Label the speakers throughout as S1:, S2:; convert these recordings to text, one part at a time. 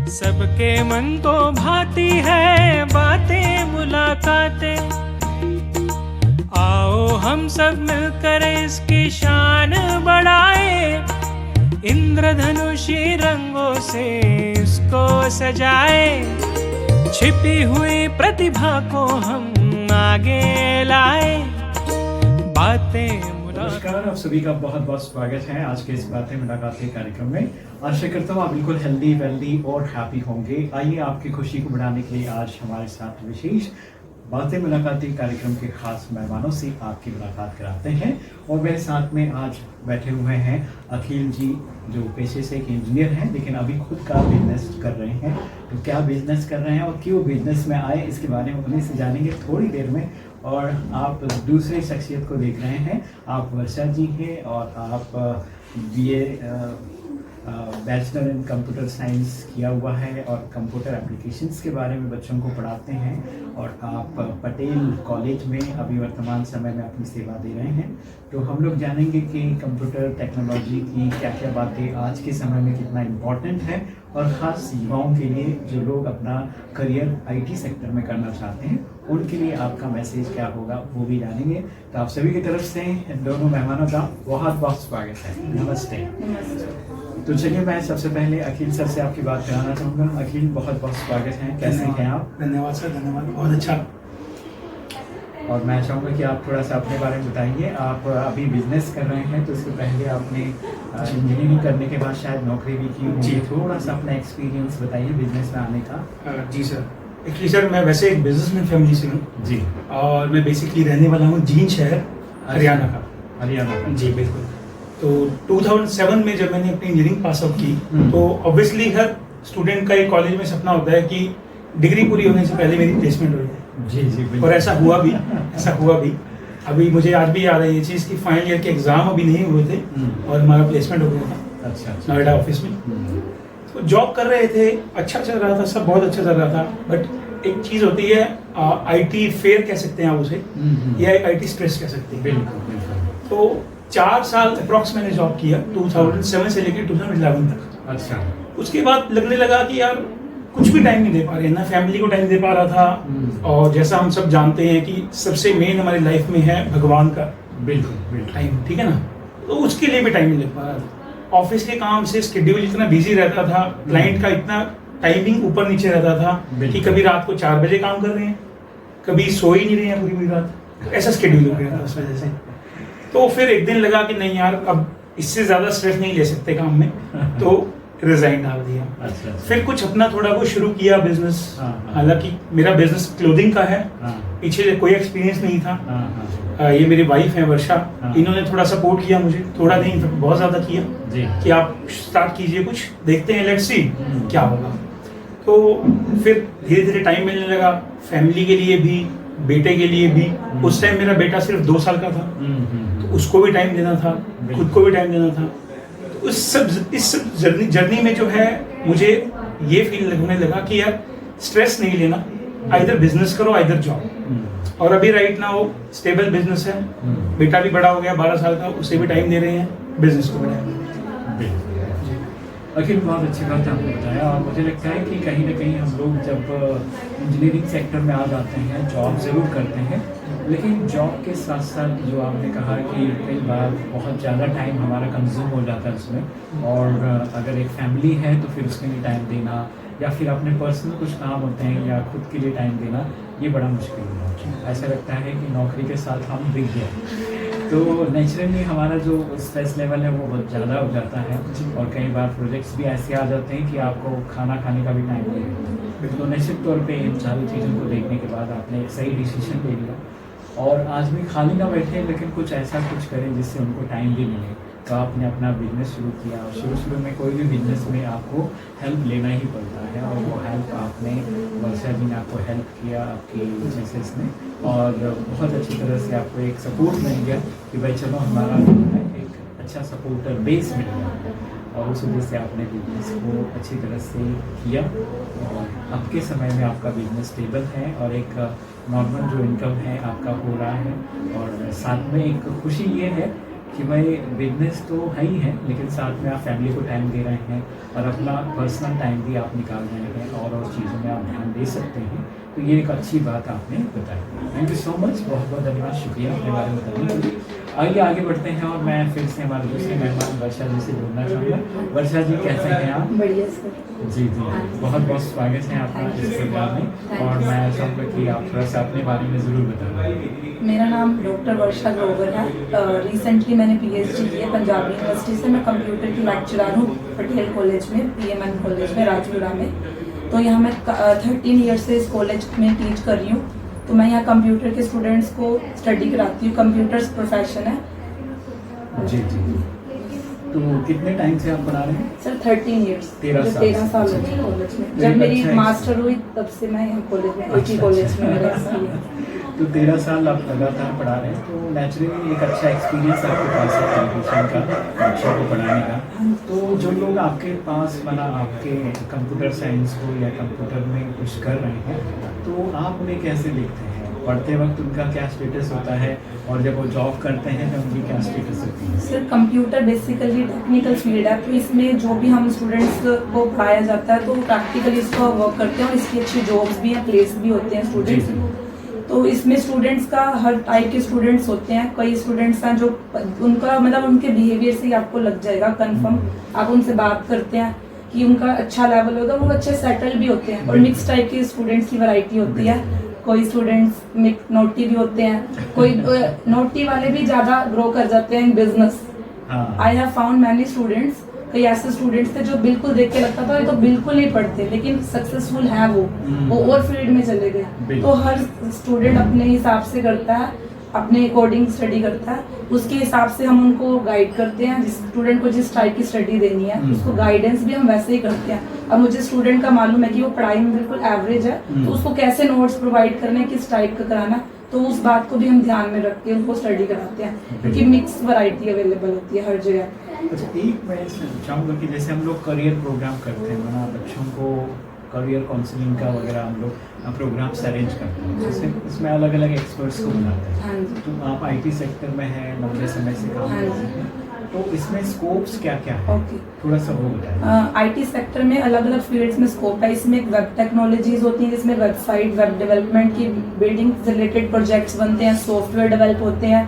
S1: सबके मन को भाती है बातें मुलाकातें, आओ हम सब मिलकर इसकी शान बढ़ाए, इंद्रधनुषी रंगों से इसको सजाए, छिपी हुई प्रतिभा को हम आगे लाए, बातें।
S2: नमस्कार, आप सभी का बहुत बहुत स्वागत है आज के इस बातें मुलाकातें कार्यक्रम में। आशा करता हूँ आप बिल्कुल हेल्दी वेल्दी और हैप्पी होंगे। आइए आपकी खुशी को बढ़ाने के लिए आज हमारे साथ विशेष बातें मुलाकातें कार्यक्रम के खास मेहमानों से आपकी मुलाकात कराते हैं। और मेरे साथ में आज बैठे हुए हैं अखिल जी, जो पेशे से एक इंजीनियर हैं लेकिन अभी खुद का बिजनेस कर रहे हैं। तो क्या बिजनेस कर रहे हैं और क्यों बिजनेस में आए, इसके बारे में उन्हीं से जानेंगे थोड़ी देर में। और आप दूसरे शख्सियत को देख रहे हैं, आप वर्षा जी हैं और आप BA bachelor in computer science किया हुआ है और कंप्यूटर एप्लीकेशंस के बारे में बच्चों को पढ़ाते हैं। और आप पटेल कॉलेज में अभी वर्तमान समय में अपनी सेवा दे रहे हैं। तो हम लोग जानेंगे कि कंप्यूटर टेक्नोलॉजी की क्या क्या बातें आज के समय में कितना इम्पोर्टेंट है, और ख़ास युवाओं के लिए जो लोग अपना करियर IT सेक्टर में करना चाहते हैं उनके लिए आपका मैसेज क्या होगा वो भी जानेंगे। तो आप सभी की तरफ से दोनों मेहमानों का बहुत बहुत स्वागत है। नमस्ते। तो चलिए, मैं सबसे पहले अखिल सर से आपकी बात कराना चाहूँगा। अखिल, बहुत बहुत स्वागत है, कैसे हैं आप?
S3: धन्यवाद सर, धन्यवाद, बहुत अच्छा।
S2: और मैं चाहूँगा कि आप थोड़ा सा अपने बारे में बताइए। आप अभी बिजनेस कर रहे हैं, तो इससे पहले आपने इंजीनियरिंग करने के बाद शायद नौकरी भी की होगी। थोड़ा सा अपना एक्सपीरियंस बताइए बिजनेस में आने का।
S3: जी सर, एक्चुअली सर मैं वैसे एक बिजनेसमैन फैमिली से हूँ
S2: जी,
S3: और मैं बेसिकली रहने वाला हूँ जींद शहर, हरियाणा का।
S2: हरियाणा का
S3: जी बिल्कुल। तो 2007 में जब मैंने अपनी इंजीनियरिंग पास आउट की, तो ऑब्वियसली हर स्टूडेंट का एक कॉलेज में सपना होता है कि डिग्री पूरी होने से पहले मेरी प्लेसमेंट हो जाए।
S2: जी जी,
S3: और ऐसा हुआ भी। अभी मुझे आज भी याद है ये चीज़ कि फाइनल ईयर के एग्जाम अभी नहीं हुए थे और हमारा प्लेसमेंट हो गया था।
S2: अच्छा।
S3: नोएडा ऑफिस में। तो जॉब कर रहे थे, अच्छा चल रहा था, सब बहुत अच्छा चल रहा था। बट एक चीज़ होती है IT फेयर कह सकते हैं आप उसे, या IT स्ट्रेस कह सकते हैं।
S2: बिल्कुल।
S3: तो 4 साल अप्रॉक्स मैंने जॉब किया, 2007 से लेकर 2011 तक।
S2: अच्छा।
S3: उसके बाद लगने लगा कि यार कुछ भी टाइम नहीं दे पा रहे, ना फैमिली को टाइम दे पा रहा था। और जैसा हम सब जानते हैं कि सबसे मेन हमारी लाइफ में है भगवान का
S2: बिल्कुल
S3: टाइम, ठीक है ना। तो उसके लिए भी टाइम नहीं लग पा रहा था। ऑफिस के काम से शेड्यूल इतना बिजी रहता था, क्लाइंट का इतना टाइमिंग ऊपर नीचे रहता था कि कभी रात को 4 बजे काम कर रहे हैं, कभी सो ही नहीं रहे हैं पूरी रात। ऐसा शेड्यूल हो गया था उस वजह से। तो फिर एक दिन लगा कि नहीं यार, अब इससे ज़्यादा स्ट्रेस नहीं ले सकते काम में, तो रिजाइन डाल दिया।
S2: अच्छा।
S3: फिर कुछ अपना थोड़ा वो शुरू किया बिजनेस। हालांकि मेरा बिजनेस क्लोथिंग का है, पीछे कोई एक्सपीरियंस नहीं था। ये मेरी वाइफ है वर्षा, इन्होंने थोड़ा सपोर्ट किया मुझे, थोड़ा नहीं बहुत ज़्यादा किया कि आप स्टार्ट कीजिए, कुछ देखते हैं, लेट्स सी क्या होगा। तो फिर धीरे धीरे टाइम मिलने लगा, फैमिली के लिए भी, बेटे के लिए भी। उस टाइम मेरा बेटा सिर्फ 2 साल का था, तो उसको भी टाइम देना था, खुद को भी टाइम देना था। तो इस जर्नी में जो है मुझे ये फील लगने लगा कि यार स्ट्रेस नहीं लेना, आइदर बिजनेस करो आइदर जॉब। और अभी राइट नाउ स्टेबल बिजनेस है, बेटा भी बड़ा हो गया 12 साल का, उसे भी टाइम दे रहे हैं, बिजनेस को भी टाइम दे रहे हैं।
S2: अखिल, बहुत अच्छी बात आपने बताया। और मुझे लगता है कि कहीं ना कहीं हम लोग जब इंजीनियरिंग सेक्टर में आ जाते हैं, जॉब ज़रूर करते हैं, लेकिन जॉब के साथ साथ जो आपने कहा कि कई बार बहुत ज़्यादा टाइम हमारा कंज्यूम हो जाता है उसमें। और अगर एक फैमिली है तो फिर उसके लिए टाइम देना, या फिर अपने पर्सनल कुछ काम होते हैं या खुद के लिए टाइम देना, ये बड़ा मुश्किल होता है। ऐसा लगता है कि नौकरी के साथ हम बिक गए, तो नेचुरली हमारा जो स्ट्रेस लेवल है वो बहुत ज़्यादा हो जाता है। और कई बार प्रोजेक्ट्स भी ऐसे आ जाते हैं कि आपको खाना खाने का भी टाइम नहीं मिलता। तो निश्चित तौर पे इन सारी चीज़ों को देखने के बाद आपने एक सही डिसीजन ले लिया, और आज भी खाली ना बैठे लेकिन कुछ ऐसा कुछ करें जिससे उनको टाइम भी मिले। तो आपने अपना बिजनेस शुरू किया, और शुरू में कोई भी बिजनेस में आपको हेल्प लेना ही पड़ता है, और वो हेल्प आपने, वर्षा जी ने आपको हेल्प किया आपकी बिजनेस में, और बहुत अच्छी तरह से आपको एक सपोर्ट मिल गया कि भाई चलो हमारा एक अच्छा सपोर्टर बेस मिल गया, और उस वजह से आपने बिजनेस को अच्छी तरह से किया। और अब के समय में आपका बिजनेस स्टेबल है और एक नॉर्मल जो इनकम है आपका हो रहा है। और साथ में एक खुशी ये है कि भाई बिजनेस तो है ही है, लेकिन साथ में आप फैमिली को टाइम दे रहे हैं और अपना पर्सनल टाइम भी आप निकाल रहे हैं और चीज़ों में आप ध्यान दे सकते हैं। तो ये एक अच्छी बात आपने बताई। थैंक यू सो मच, बहुत बहुत धन्यवाद, शुक्रिया अपने बारे में बताने के लिए। आइए आगे बढ़ते हैं और मैं फिर से हमारे दूसरे मेहमान वर्षा जी से जुड़ना चाहूँगा। वर्षा जी कैसे हैं आप?
S4: बढ़िया सर।
S2: जी जी, बहुत बहुत स्वागत है आपका इस प्रोग्राम में और मैं चाहूँगा कि आप थोड़ा सा अपने बारे में ज़रूर बताएं।
S4: मेरा नाम डॉक्टर वर्षा ग्रोवर है। रिसेंटली मैंने PhD की है पंजाब यूनिवर्सिटी से। मैं कंप्यूटर की लेक्चरर हूँ पटेल कॉलेज में, PMN कॉलेज में राजपुरा में। तो यहाँ मैं 13 ईयर से इस कॉलेज में टीच कर रही हूँ। तो मैं यहाँ कंप्यूटर के स्टूडेंट्स को स्टडी कराती हूँ। कंप्यूटर्स प्रोफेशन है।
S2: जी जी, तो कितने टाइम से आप पढ़ा रहे हैं?
S4: सर 13 ईयर्स, 13 साल हो गए कॉलेज में। जब मेरी मास्टर हुई तब से मैं यहाँ कॉलेज में, एक ही कॉलेज में मेरा एक्सपीरियंस।
S2: तो 13 साल आप लगातार पढ़ा रहे हैं, तो नेचुरली एक अच्छा एक्सपीरियंस आपके पास है एजुकेशन का, बच्चों को पढ़ाने का। तो जो लोग आपके पास आपके कंप्यूटर साइंस को या कंप्यूटर में कुछ कर रहे हैं, तो आप उन्हें कैसे देखते हैं? पढ़ते वक्त उनका क्या स्टेटस होता है और जब वो जॉब करते हैं तो उनकी क्या स्टेटस होती है?
S4: Sir computer basically technical field है, तो इसमें जो भी हम स्टूडेंट्स को पढ़ाया जाता है तो प्रैक्टिकली इसको वर्क करते हैं और इसकी अच्छी जॉब्स भी हैं, प्लेस भी होते हैं स्टूडेंट्स। तो इसमें स्टूडेंट्स का हर टाइप के स्टूडेंट्स होते हैं। कई स्टूडेंट्स हैं जो उनका मतलब उनके बिहेवियर से ही आपको लग जाएगा कंफर्म। आप उनसे बात करते हैं कि उनका अच्छा लेवल होगा, वो अच्छे सेटल भी होते हैं। और मिक्स टाइप के स्टूडेंट्स की वैरायटी होती है। कोई स्टूडेंट्स नोटी भी होते हैं, कोई नोटी वाले भी ज़्यादा ग्रो कर जाते हैं in business. I have found many students, कई ऐसे स्टूडेंट्स थे जो बिल्कुल देख के लगता था ये तो बिल्कुल नहीं पढ़ते, लेकिन सक्सेसफुल है वो और फील्ड में चले गए। तो हर स्टूडेंट अपने हिसाब से करता है, अपने अकॉर्डिंग स्टडी करता है, उसके हिसाब से हम उनको गाइड करते हैं। जिस स्टूडेंट को जिस टाइप की स्टडी देनी है उसको गाइडेंस भी हम वैसे ही करते हैं। अब मुझे स्टूडेंट का मालूम है कि वो पढ़ाई में बिल्कुल एवरेज है, तो उसको कैसे नोट्स प्रोवाइड करने, किस टाइप का कराना, तो उस बात को भी हम ध्यान में रख के उनको स्टडी कराते हैं, क्योंकि मिक्स वैरायटी अवेलेबल होती है हर जगह।
S2: अच्छा, एक मैं चाहूँगा कि जैसे हम लोग करियर प्रोग्राम करते हैं, माना बच्चों को करियर काउंसलिंग का वगैरह हम लोग प्रोग्राम्स अरेंज करते हैं, जैसे इसमें अलग अलग एक्सपर्ट्स को बुलाते हैं।
S4: हाँ जी।
S2: तो आप IT सेक्टर में हैं, लंबे समय से काम कर रहे हैं, तो इसमें स्कोप्स क्या क्या है?
S4: ओके,
S2: थोड़ा सा वो बताएं।
S4: IT सेक्टर में अलग अलग फील्ड्स में स्कोप है। इसमें वेब टेक्नोलॉजीज होती हैं, जिसमें वेबसाइट, वेब डेवलपमेंट की बिल्डिंग से रिलेटेड प्रोजेक्ट्स बनते हैं, सॉफ्टवेयर डेवलप होते हैं।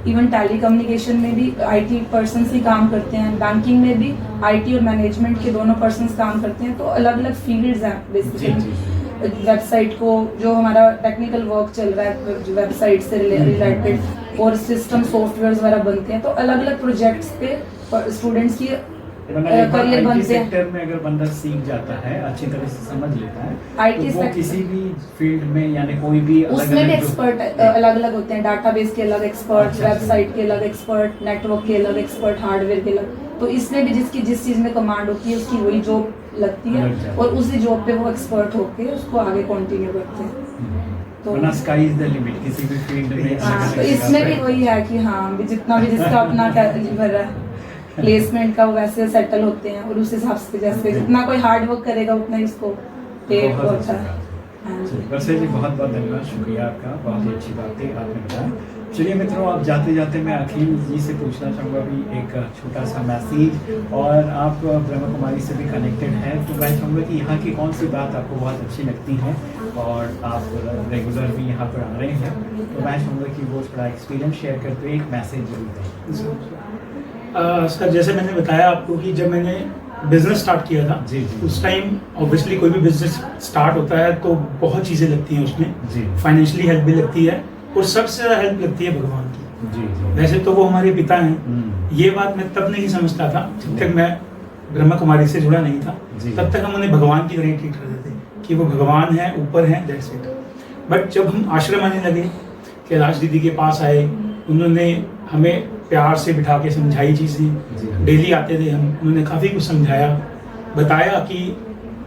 S4: इवन टेली कम्युनिकेशन में भी IT पर्सन ही काम करते हैं। बैंकिंग में भी IT और मैनेजमेंट के दोनों पर्सन काम करते हैं। तो अलग अलग फील्ड्स हैं बेसिकली। वेबसाइट को जो हमारा टेक्निकल वर्क चल रहा है वेबसाइट से रिलेटेड और सिस्टम सॉफ्टवेयर वगैरह बनते हैं, तो अलग अलग प्रोजेक्ट्स पे स्टूडेंट्स की करियर बनते हैं।
S2: सेक्टर में अगर बंदा सीख जाता है, अच्छी तरह से समझ लेता है,
S4: IT
S2: तो वो किसी भी फील्ड में यानी कोई भी
S4: उसमें भी एक्सपर्ट अलग अलग होते हैं। डाटाबेस के अलग एक्सपर्ट, वेबसाइट के अलग एक्सपर्ट, नेटवर्क के अलग एक्सपर्ट, हार्डवेयर के अलग। तो इसमें भी जिसकी जिस चीज में कमांड होती है उसकी वही जॉब लगती है और उसी जॉब पे वो एक्सपर्ट होके उसको आगे कंटिन्यू करते हैं।
S2: तो स्काई इज द लिमिट किसी भी फील्ड में।
S4: तो इसमें भी वही है कि हाँ, जितना भी जिसका अपना कैलिबर है प्लेसमेंट का, वो वैसे सेटल होते हैं और उस हिसाब से जैसे जितना कोई हार्ड वर्क करेगा उतना ही उसको पे होता है।
S2: वैसे जी बहुत बहुत धन्यवाद, शुक्रिया आपका, बहुत ही अच्छी बात थी आपने बताया। चलिए मित्रों, अब जाते जाते मैं अखिल जी से पूछना चाहूँगा भी एक छोटा सा मैसेज, और आप ब्रह्मा कुमारी से भी कनेक्टेड हैं, तो मैं चाहूँगा कि यहाँ की कौन सी बात आपको बहुत अच्छी लगती है और आप रेगुलर भी यहाँ पर आ रहे हैं, तो मैं चाहूँगा कि वो थोड़ा एक्सपीरियंस शेयर करते हुए एक मैसेज जरूर दें।
S3: सर जैसे मैंने बताया आपको कि जब मैंने बिजनेस स्टार्ट किया था,
S2: जी जी,
S3: उस टाइम ऑब्वियसली कोई भी बिजनेस स्टार्ट होता है तो बहुत चीज़ें लगती हैं उसमें।
S2: जी,
S3: फाइनेंशियली हेल्प भी लगती है और सबसे ज़्यादा हेल्प लगती है भगवान की।
S2: जी जी,
S3: वैसे तो वो हमारे पिता हैं, ये बात मैं तब नहीं समझता था जब तक मैं ब्रह्मा कुमारी से जुड़ा नहीं था। तब तक हम उन्हें भगवान की तरह ट्रीट करते थे कि वो भगवान है, ऊपर हैं, दैट्स इट। बट जब हम आश्रम आने लगे, कैलाश दीदी के पास आए, उन्होंने हमें प्यार से बिठा के समझाई चीज़ें, डेली आते थे हम, उन्होंने काफ़ी कुछ समझाया, बताया कि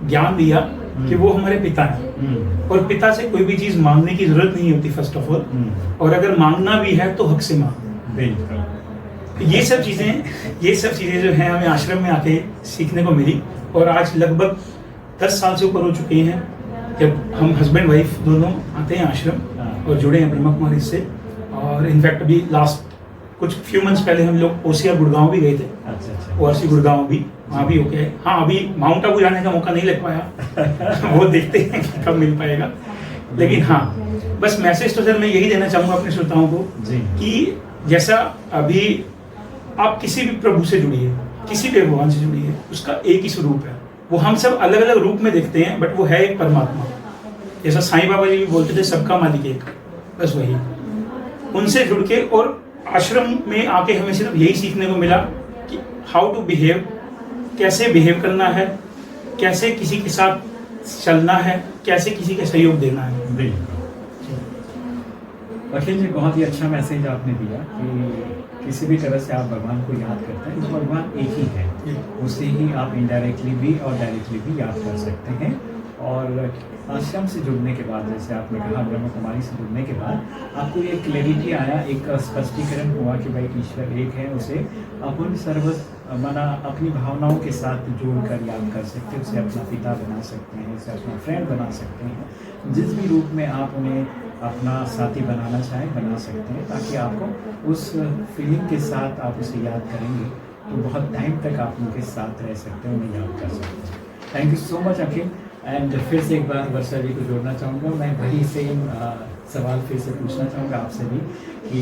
S3: ज्ञान दिया कि वो हमारे पिता हैं और पिता से कोई भी चीज़ मांगने की जरूरत नहीं होती फर्स्ट ऑफ ऑल, और अगर मांगना भी है तो हक से मांगो। ये सब चीज़ें जो हैं हमें आश्रम में आके सीखने को मिली, और आज लगभग 10 साल से ऊपर हो चुके हैं जब हम हस्बैंड वाइफ दोनों आते हैं आश्रम और जुड़े हैं ब्रह्मा कुमारी से। और इनफैक्ट अभी लास्ट कुछ फ्यू मंथ्स पहले हम लोग OCR गुड़गांव भी गए थे,
S2: अच्छा
S3: ORC गुड़गांव भी, वहाँ भी होके आए। हाँ, अभी माउंट आबू जाने का मौका नहीं लग पाया वो देखते हैं कि कब मिल पाएगा। लेकिन हाँ, बस मैसेज तो सर मैं यही देना चाहूँगा अपने श्रोताओं को
S2: जी
S3: कि जैसा अभी आप किसी भी प्रभु से जुड़िए, किसी भी भगवान से जुड़िए, उसका एक ही स्वरूप है। वो हम सब अलग अलग रूप में देखते हैं, बट वो है एक परमात्मा। जैसा साईं बाबा जी भी बोलते थे, सबका मालिक एक, बस वही। उनसे जुड़ के और आश्रम में आके हमें सिर्फ यही सीखने को मिला कि हाउ टू बिहेव, कैसे बिहेव करना है, कैसे किसी के साथ चलना है, कैसे किसी का सहयोग देना है।
S2: बिल्कुल। अखिल जी, बहुत ही अच्छा मैसेज आपने दिया कि किसी भी तरह से आप भगवान को याद करते हैं तो भगवान एक ही है, उसे ही आप इनडायरेक्टली भी और डायरेक्टली भी याद कर सकते हैं। और आश्रम से जुड़ने के बाद, जैसे आपने कहा ब्रह्म कुमारी से जुड़ने के बाद आपको ये क्लैरिटी आया, एक स्पष्टीकरण हुआ कि भाई ईश्वर एक है, उसे अपन सर्व मना अपनी भावनाओं के साथ जोड़कर याद कर सकते हैं, उसे अपना पिता बना सकते हैं, उसे अपना फ्रेंड बना सकते हैं। जिस भी रूप में आप उन्हें अपना साथी बनाना चाहें बना सकते हैं, ताकि आपको उस फीलिंग के साथ आप उसे याद करेंगे तो बहुत टाइम तक आप उनके साथ रह सकते हैं, उन्हें याद कर सकते हैं। Thank you so much Akhil. And फिर से एक बार वर्षा जी को जोड़ना चाहूँगा, मैं वही सेम सवाल फिर से पूछना चाहूँगा आपसे भी कि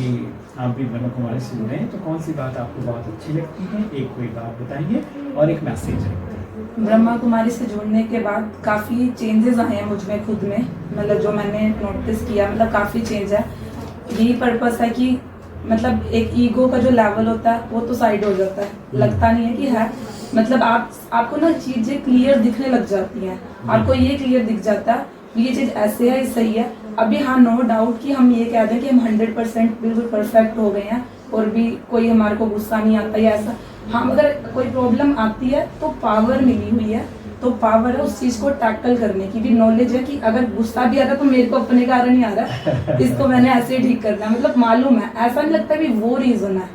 S2: आप भी ब्रह्म कुमारी से जुड़े हैं तो कौन सी बात आपको बहुत अच्छी लगती है, एक कोई बात बताइए और एक मैसेज है।
S4: ब्रह्मा कुमारी से जुड़ने के बाद काफ़ी चेंजेस आए हैं मुझ में खुद में, मतलब जो मैंने नोटिस किया, मतलब काफ़ी चेंज है। यही पर्पस है कि मतलब एक ईगो का जो लेवल होता है वो तो साइड हो जाता है, लगता नहीं है कि है, मतलब आपको ना चीज़ें क्लियर दिखने लग जाती हैं, आपको ये क्लियर दिख जाता है ये चीज़ ऐसे है, ये सही है। अभी हाँ, नो डाउट कि हम ये कह दें कि हम 100% बिल्कुल परफेक्ट हो गए हैं और भी कोई हमारे को गुस्सा नहीं आता या ऐसा, हाँ, अगर कोई प्रॉब्लम आती है तो पावर मिली हुई है, तो पावर है उस चीज को टैकल करने की भी नॉलेज है कि अगर गुस्सा भी आ रहा है तो मेरे को अपने कारण नहीं आ रहा, इसको मैंने ऐसे ठीक करना है, मतलब मालूम है, ऐसा नहीं लगता भी वो रीजन है।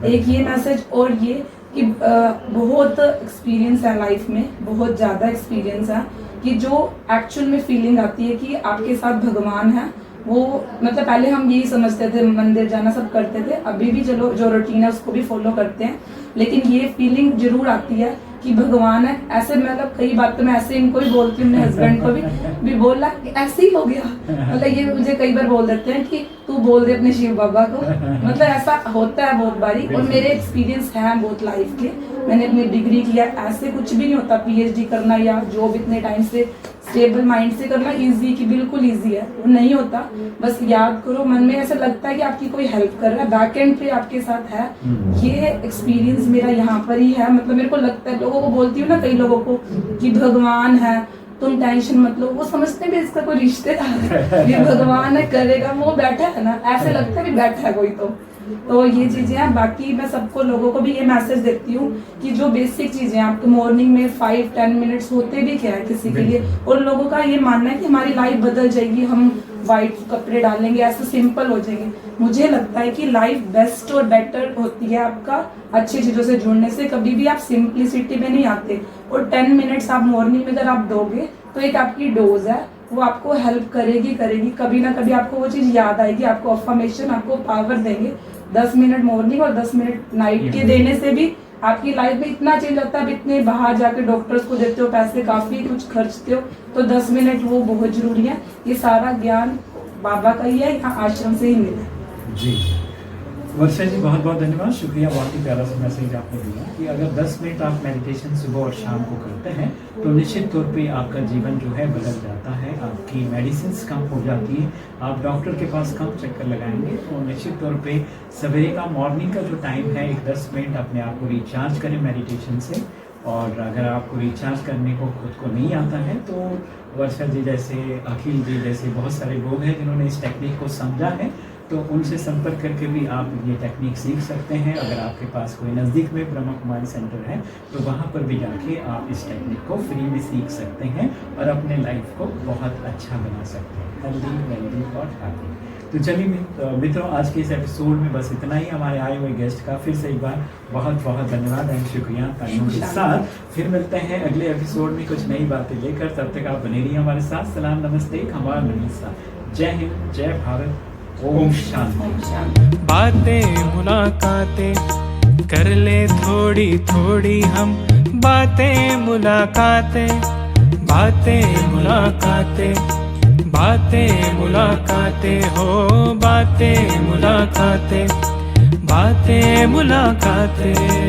S4: एक ये मैसेज और ये कि बहुत एक्सपीरियंस है लाइफ में, बहुत ज़्यादा एक्सपीरियंस है कि जो एक्चुअल में फीलिंग आती है कि आपके साथ भगवान है, वो मतलब पहले हम यही समझते थे मंदिर जाना सब करते थे, अभी भी चलो जो रूटीन है उसको भी फॉलो करते हैं, लेकिन ये फीलिंग जरूर आती है कि भगवान है। ऐसे मतलब कई बात तो मैं ऐसे इनको भी बोलती हूँ, अपने हस्बैंड को भी बोला कि ऐसे ही हो गया, मतलब ये मुझे कई बार बोल देते हैं कि तू बोल दे अपने शिव बाबा को, मतलब ऐसा होता है बहुत बारी। और मेरे एक्सपीरियंस हैं बहुत लाइफ के, मैंने अपनी डिग्री किया, ऐसे कुछ भी नहीं होता PhD करना या जॉब इतने टाइम से स्टेबल माइंड से करना इजी कि बिल्कुल इजी है, वो नहीं होता। बस याद करो, मन में ऐसा लगता है कि आपकी कोई हेल्प कर रहा है, बैक एंड पे आपके साथ है। ये एक्सपीरियंस मेरा यहाँ पर ही है, मतलब मेरे को लगता है, लोगों को बोलती हूँ ना कई लोगों को कि भगवान है तुम टेंशन मत लो, वो समझते भी इसका कोई रिश्तेदार है, ये भगवान है करेगा, वो बैठा है ना, ऐसे लगता है भी बैठा है कोई। तो ये चीजें हैं। बाकी मैं सबको लोगों को भी ये मैसेज देती हूँ कि जो बेसिक चीजें आपके मॉर्निंग में 5-10 मिनट्स होते भी क्या है किसी के लिए, और लोगों का ये मानना है कि हमारी लाइफ बदल जाएगी, हम वाइट कपड़े डालेंगे ऐसे सिंपल हो जाएंगे। मुझे लगता है कि लाइफ बेस्ट और बेटर होती है आपका अच्छी चीजों से जुड़ने से। कभी भी आप सिंप्लिसिटी में नहीं आते, और 10 मिनट्स आप मॉर्निंग में अगर आप दोगे तो एक आपकी डोज है, वो आपको हेल्प करेगी कभी ना कभी आपको वो चीज याद आएगी, आपको अफर्मेशन, आपको पावर देंगे। 10 मिनट मॉर्निंग और 10 मिनट नाइट के देने से भी आपकी लाइफ में इतना चेंज आता है। अब इतने बाहर जाके डॉक्टर्स को देते हो पैसे, काफी कुछ खर्चते हो, तो 10 मिनट वो बहुत जरूरी है। ये सारा ज्ञान बाबा का ही है, यहाँ आश्रम से ही मिला
S2: जी। वर्षा जी बहुत बहुत धन्यवाद, शुक्रिया, बहुत ही प्यारा सा मैसेज आपने दिया कि अगर 10 मिनट आप मेडिटेशन सुबह और शाम को करते हैं तो निश्चित तौर पे आपका जीवन जो है बदल जाता है, आपकी मेडिसिन कम हो जाती है, आप डॉक्टर के पास कम चक्कर लगाएंगे। तो निश्चित तौर पे सवेरे का मॉर्निंग का जो टाइम है, एक 10 मिनट अपने आप को रिचार्ज करें मेडिटेशन से। और अगर आपको रिचार्ज करने को खुद को नहीं आता है तो वर्षा जी जैसे, अखिल जी जैसे बहुत सारे लोग हैं जिन्होंने इस टेक्निक को समझा है, तो उनसे संपर्क करके भी आप ये टेक्निक सीख सकते हैं। अगर आपके पास कोई नज़दीक में ब्रह्म कुमारी सेंटर है तो वहाँ पर भी जाके आप इस टेक्निक को फ्री में सीख सकते हैं और अपने लाइफ को बहुत अच्छा बना सकते हैं, हेल्दी, वेल्दी और हैप्पी। तो चलिए मित्रों, आज के इस एपिसोड में बस इतना ही। हमारे आए हुए गेस्ट का फिर से एक बार बहुत बहुत धन्यवाद एंड शुक्रिया तालियों के साथ। फिर मिलते हैं अगले एपिसोड में कुछ नई बातें लेकर, तब तक आप बने रहिए हमारे साथ। सलाम, नमस्ते, हमारा मनीषा। जय हिंद, जय भारत, ओम शांति।
S4: ओम शांति।
S1: बातें मुलाकातें कर ले थोड़ी थोड़ी हम, बातें मुलाकातें, बातें मुलाकातें, बातें मुलाकातें हो, बातें मुलाकातें, बातें मुलाकातें।